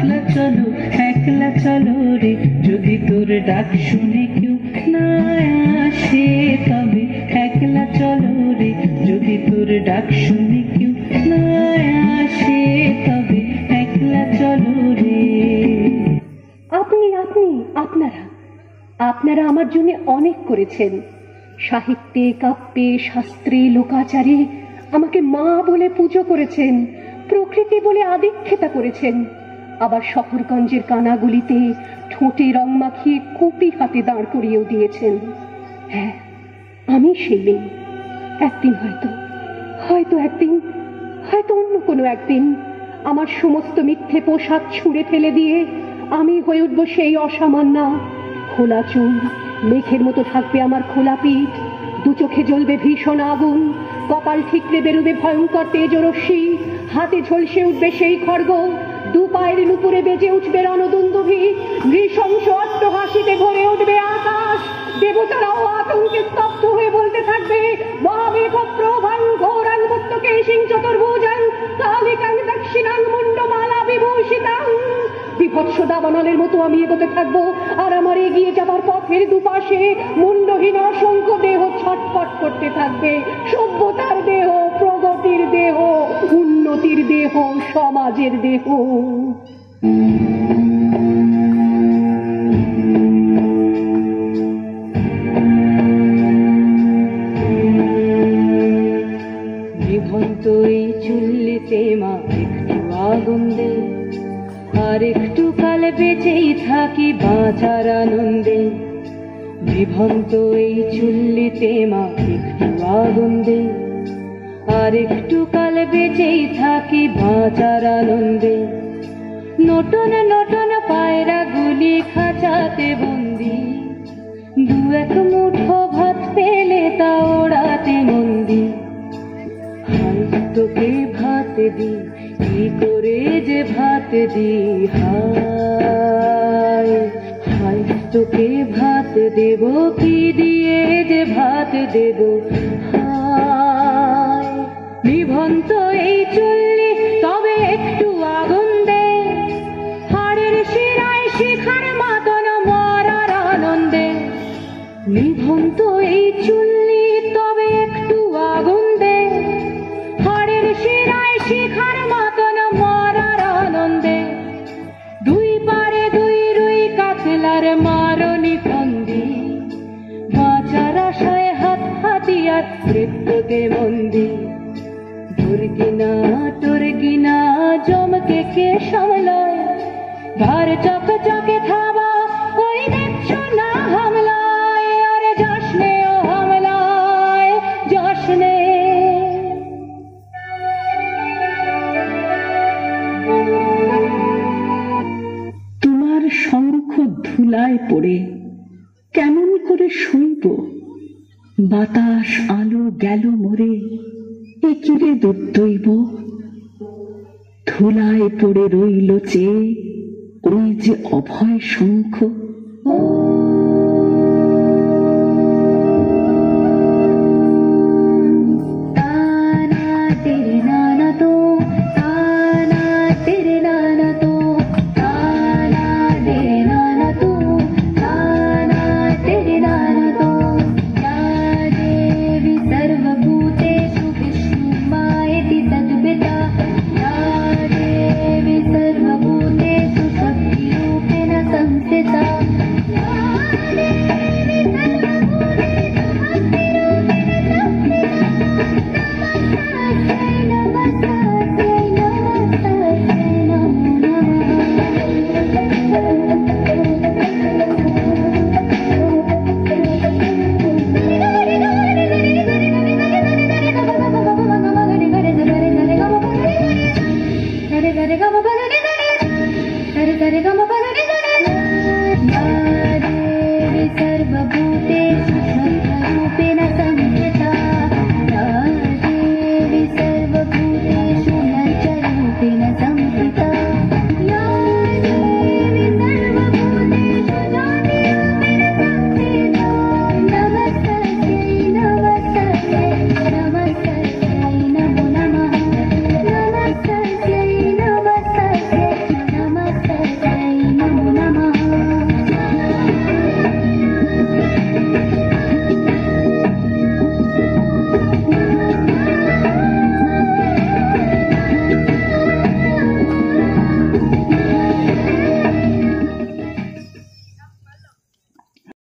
একলা চলো রে, যদি তোর ডাক শুনে কেউ না আসে তবে একলা চলো রে, যদি তোর ডাক শুনে কেউ না আসে তবে একলা চলো রে। আপনারা আমার জন্য অনেক করেছেন। সাহিত্যে, কাব্যে, শাস্ত্রে, লোকাচারে আমাকে মা বলে পুজো করেছেন, প্রকৃতি বলে আদিক্ষেতা করেছেন। আবার শহরগঞ্জের কানাগুলিতে ঠোঁটে রং মাখিয়ে কুপি হাতে দাঁড় করিয়েও দিয়েছেন। হ্যাঁ, আমি সেই মেয়ে। একদিন হয়তো অন্য কোনো একদিন আমার সমস্ত মিথ্যে পোশাক ছুঁড়ে ফেলে দিয়ে আমি হয়ে উঠব সেই অসামান্যা। খোলা চুল, মেঘের মতো থাকবে আমার খোলা পিঠ, দু চোখে জ্বলবে ভীষণ আগুন, কপাল ঠিকরে বেরোবে ভয়ঙ্কর তেজরশ্মি, হাতে ঝলসে উঠবে সেই খড়গ, দু পায়ের নুপুরে বেজে উঠবে রণদুন্দুভি, নৃশংস অট্টহাসিতে ভরে উঠবে আকাশ। দেবতারাও আতঙ্কে স্তব্ধ হয়ে বলতে থাকবে, মহামেঘ প্রভাং ঘোরাং মুক্তকেশিং চতুর্ভুজাং কালিকাং দক্ষিণাং মুন্ডমালা বিভূষিতাং। বিভৎস দাবানলের মতো আমি এগোতে থাকবো, আর আমার এগিয়ে যাবার পথের দুপাশে মুন্ডহীন অসংখ্য দেহ ছটফট করতে থাকবে। সভ্যতার দেহ, প্রগতির দেহ, উন্নতির দেহ, সমাজের দেহ। নিভন্ত এই চুল্লিতে মা একটু আগুন দে, আর একটু কাল বেঁচেই থাকি বাঁচার আনন্দে। বিভন্ত এই চুল্লিতে মা একটু আগুন দে, আর একটু কাল বেঁচেই থাকি বাঁচার আনন্দে। নতুন নতুন পায়রা গুলি খাঁচাতে বন্দি, দু এক মুঠো ভাত পেলে তা ওড়াতে মন্দি। হাই তোকে ভাত দি, কি করে যে ভাত দি, হায় হায় তোকে ভাত দেব, কি দিয়ে যে ভাত দেব, হায়। নিভন্ত এই চুল্লি তবে একটু আগুন দে, হাড়ের শিরায় শিখার মাতন মরার আনন্দে। নিভন্ত এই চুল্লি তবে একটু আগুন দে, হাড়ের শিরায় শিখার মাতন মরার আনন্দে। দুই পারে দুই রুই কাতলার মারনি ফন্দি, বাঁচার আশায় হাত হাতিয়ার মৃত্যুতে বন্দি। তোর কিনা জমকে কে সামলায়, ঘর চক চকে থাবা ওই দেখছো না হামলায়, আরে জশ্নে ও হামলায় জশ্নে। তোমার শঙ্খ ধুলায় পড়ে কেমন করে শুইব, বাতাস আলো গেল মরে, এ কিরে দুর্দৈব। ধুলায় পড়ে রইল চেয়ে ওই যে অভয় শঙ্খ। Gare gare gama